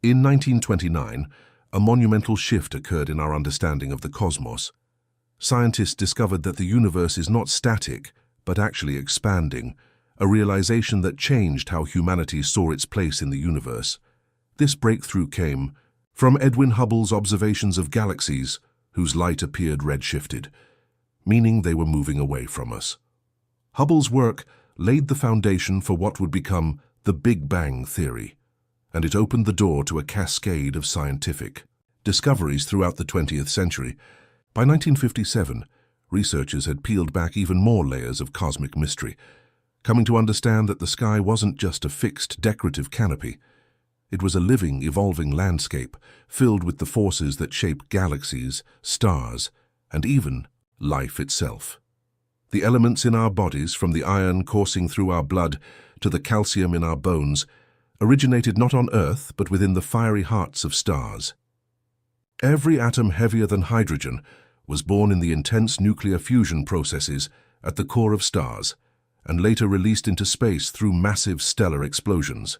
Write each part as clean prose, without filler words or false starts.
In 1929, a monumental shift occurred in our understanding of the cosmos. Scientists discovered that the universe is not static, but actually expanding, a realization that changed how humanity saw its place in the universe. This breakthrough came from Edwin Hubble's observations of galaxies whose light appeared redshifted, meaning they were moving away from us. Hubble's work laid the foundation for what would become the Big Bang theory, and it opened the door to a cascade of scientific discoveries throughout the 20th century. By 1957, researchers had peeled back even more layers of cosmic mystery, coming to understand that the sky wasn't just a fixed, decorative canopy. It was a living, evolving landscape filled with the forces that shape galaxies, stars, and even life itself. The elements in our bodies, from the iron coursing through our blood to the calcium in our bones, originated not on Earth but within the fiery hearts of stars. Every atom heavier than hydrogen was born in the intense nuclear fusion processes at the core of stars, and later released into space through massive stellar explosions.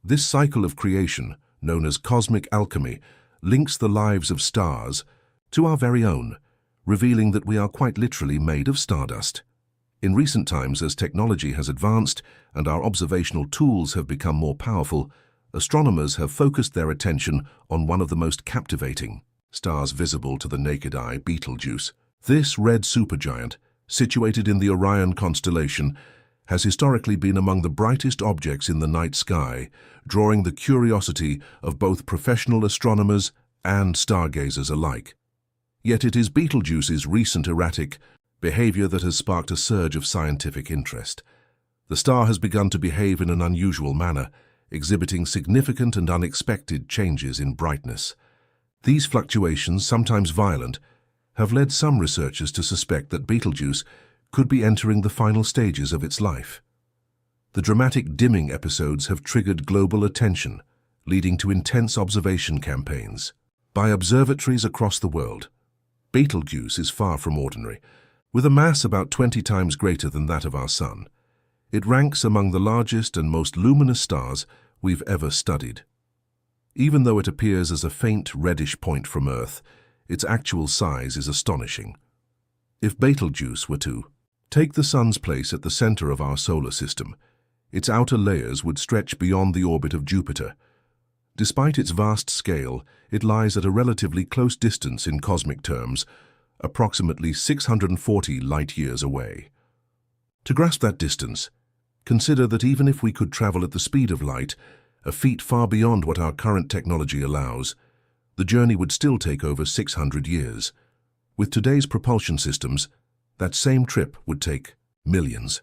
This cycle of creation, known as cosmic alchemy, links the lives of stars to our very own, revealing that we are quite literally made of stardust. In recent times, as technology has advanced and our observational tools have become more powerful, astronomers have focused their attention on one of the most captivating stars visible to the naked eye, Betelgeuse. This red supergiant, situated in the Orion constellation, has historically been among the brightest objects in the night sky, drawing the curiosity of both professional astronomers and stargazers alike. Yet it is Betelgeuse's recent erratic behavior that has sparked a surge of scientific interest. The star has begun to behave in an unusual manner, exhibiting significant and unexpected changes in brightness. These fluctuations, sometimes violent, have led some researchers to suspect that Betelgeuse could be entering the final stages of its life. The dramatic dimming episodes have triggered global attention, leading to intense observation campaigns by observatories across the world. Betelgeuse is far from ordinary. With a mass about 20 times greater than that of our Sun, it ranks among the largest and most luminous stars we've ever studied. Even though it appears as a faint reddish point from Earth, its actual size is astonishing. If Betelgeuse were to take the Sun's place at the center of our solar system, its outer layers would stretch beyond the orbit of Jupiter. Despite its vast scale, it lies at a relatively close distance in cosmic terms, approximately 640 light-years away. To grasp that distance, consider that even if we could travel at the speed of light, a feat far beyond what our current technology allows, the journey would still take over 600 years. With today's propulsion systems, that same trip would take millions.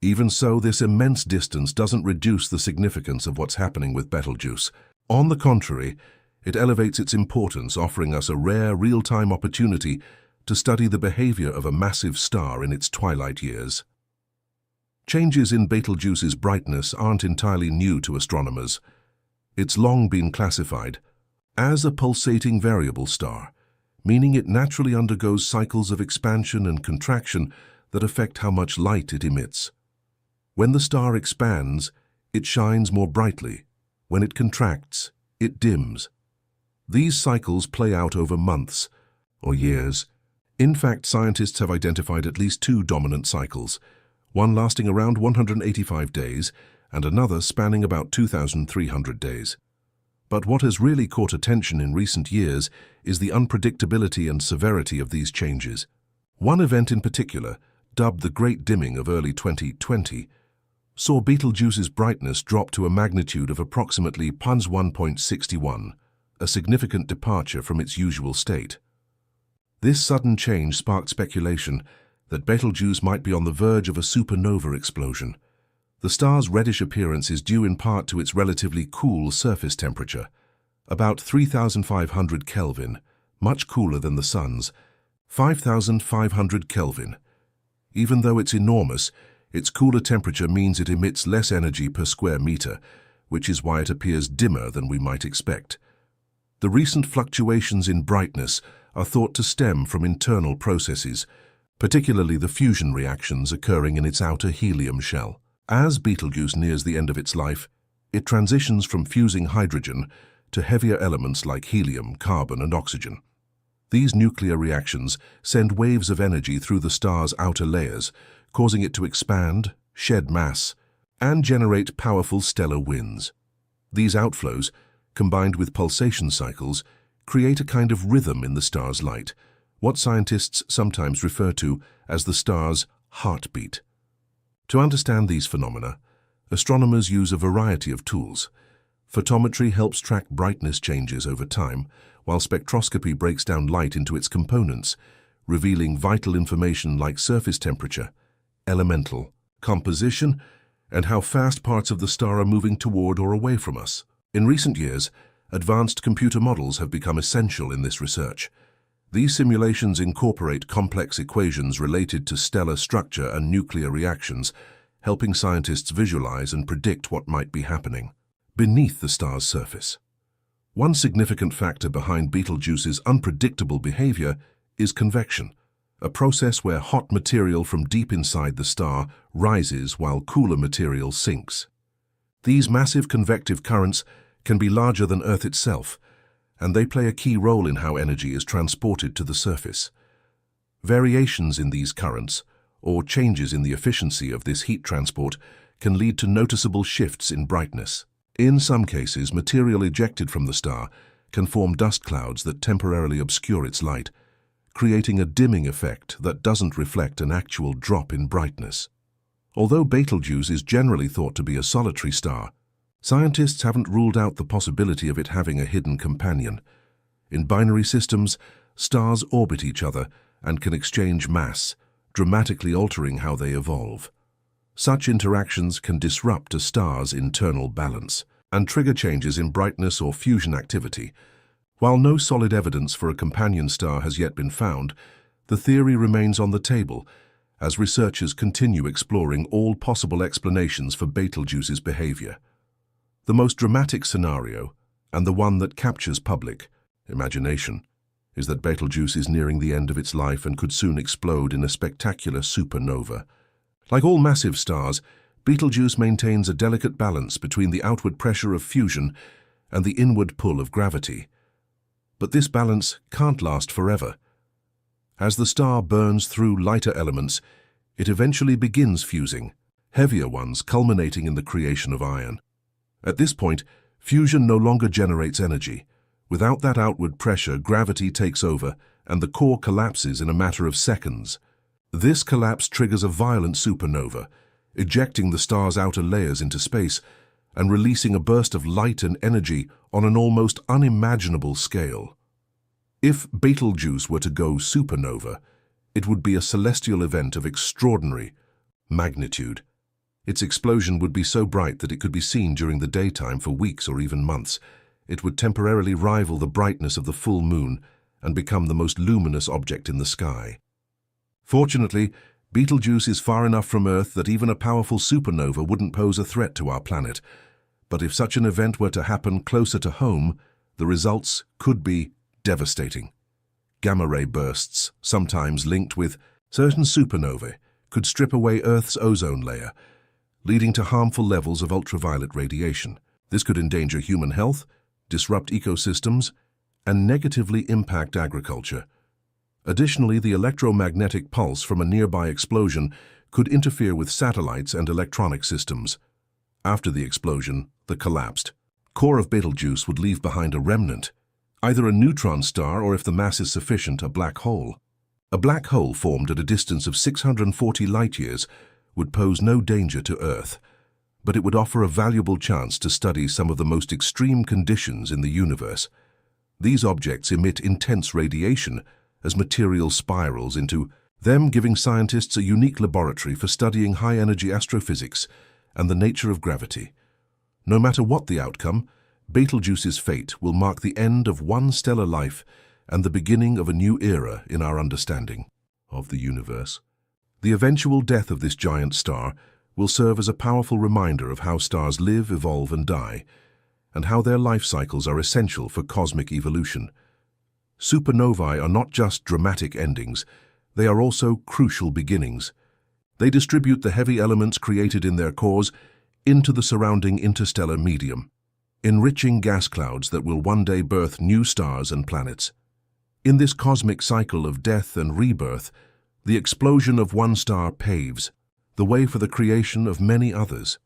Even so, this immense distance doesn't reduce the significance of what's happening with Betelgeuse. On the contrary, it elevates its importance, offering us a rare, real-time opportunity to study the behavior of a massive star in its twilight years. Changes in Betelgeuse's brightness aren't entirely new to astronomers. It's long been classified as a pulsating variable star, meaning it naturally undergoes cycles of expansion and contraction that affect how much light it emits. When the star expands, it shines more brightly. When it contracts, it dims. These cycles play out over months or years. In fact, scientists have identified at least two dominant cycles, one lasting around 185 days and another spanning about 2,300 days. But what has really caught attention in recent years is the unpredictability and severity of these changes. One event in particular, dubbed the Great Dimming of early 2020, saw Betelgeuse's brightness drop to a magnitude of approximately 1.61, a significant departure from its usual state. This sudden change sparked speculation that Betelgeuse might be on the verge of a supernova explosion. The star's reddish appearance is due in part to its relatively cool surface temperature, about 3,500 Kelvin, much cooler than the Sun's, 5,500 Kelvin. Even though it's enormous, its cooler temperature means it emits less energy per square meter, which is why it appears dimmer than we might expect. The recent fluctuations in brightness are thought to stem from internal processes, particularly the fusion reactions occurring in its outer helium shell. As Betelgeuse nears the end of its life, it transitions from fusing hydrogen to heavier elements like helium, carbon, and oxygen. These nuclear reactions send waves of energy through the star's outer layers, causing it to expand, shed mass, and generate powerful stellar winds. These outflows, combined with pulsation cycles, create a kind of rhythm in the star's light, what scientists sometimes refer to as the star's heartbeat. To understand these phenomena, astronomers use a variety of tools. Photometry helps track brightness changes over time, while spectroscopy breaks down light into its components, revealing vital information like surface temperature, elemental composition, and how fast parts of the star are moving toward or away from us. In recent years, advanced computer models have become essential in this research. These simulations incorporate complex equations related to stellar structure and nuclear reactions, helping scientists visualize and predict what might be happening beneath the star's surface. One significant factor behind Betelgeuse's unpredictable behavior is convection, a process where hot material from deep inside the star rises while cooler material sinks. These massive convective currents can be larger than Earth itself, and they play a key role in how energy is transported to the surface. Variations in these currents, or changes in the efficiency of this heat transport, can lead to noticeable shifts in brightness. In some cases, material ejected from the star can form dust clouds that temporarily obscure its light, creating a dimming effect that doesn't reflect an actual drop in brightness. Although Betelgeuse is generally thought to be a solitary star, scientists haven't ruled out the possibility of it having a hidden companion. In binary systems, stars orbit each other and can exchange mass, dramatically altering how they evolve. Such interactions can disrupt a star's internal balance and trigger changes in brightness or fusion activity. While no solid evidence for a companion star has yet been found, the theory remains on the table as researchers continue exploring all possible explanations for Betelgeuse's behavior. The most dramatic scenario, and the one that captures public imagination, is that Betelgeuse is nearing the end of its life and could soon explode in a spectacular supernova. Like all massive stars, Betelgeuse maintains a delicate balance between the outward pressure of fusion and the inward pull of gravity. But this balance can't last forever. As the star burns through lighter elements, it eventually begins fusing, heavier ones culminating in the creation of iron. At this point, fusion no longer generates energy. Without that outward pressure, gravity takes over and the core collapses in a matter of seconds. This collapse triggers a violent supernova, ejecting the star's outer layers into space and releasing a burst of light and energy on an almost unimaginable scale. If Betelgeuse were to go supernova, it would be a celestial event of extraordinary magnitude. Its explosion would be so bright that it could be seen during the daytime for weeks or even months. It would temporarily rival the brightness of the full moon and become the most luminous object in the sky. Fortunately, Betelgeuse is far enough from Earth that even a powerful supernova wouldn't pose a threat to our planet. But if such an event were to happen closer to home, the results could be devastating. Gamma-ray bursts, sometimes linked with certain supernovae, could strip away Earth's ozone layer, leading to harmful levels of ultraviolet radiation. This could endanger human health, disrupt ecosystems, and negatively impact agriculture. Additionally, the electromagnetic pulse from a nearby explosion could interfere with satellites and electronic systems. After the explosion, the collapsed core of Betelgeuse would leave behind a remnant, either a neutron star or, if the mass is sufficient, a black hole. A black hole formed at a distance of 640 light-years would pose no danger to Earth, but it would offer a valuable chance to study some of the most extreme conditions in the universe. These objects emit intense radiation as material spirals into them, giving scientists a unique laboratory for studying high-energy astrophysics and the nature of gravity. No matter what the outcome, Betelgeuse's fate will mark the end of one stellar life and the beginning of a new era in our understanding of the universe. The eventual death of this giant star will serve as a powerful reminder of how stars live, evolve, and die, and how their life cycles are essential for cosmic evolution. Supernovae are not just dramatic endings, they are also crucial beginnings. They distribute the heavy elements created in their cores into the surrounding interstellar medium. enriching gas clouds that will one day birth new stars and planets. In this cosmic cycle of death and rebirth, the explosion of one star paves the way for the creation of many others.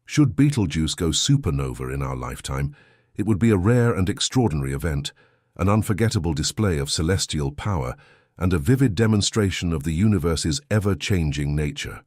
Should Betelgeuse go supernova in our lifetime, it would be a rare and extraordinary event, an unforgettable display of celestial power, and a vivid demonstration of the universe's ever-changing nature.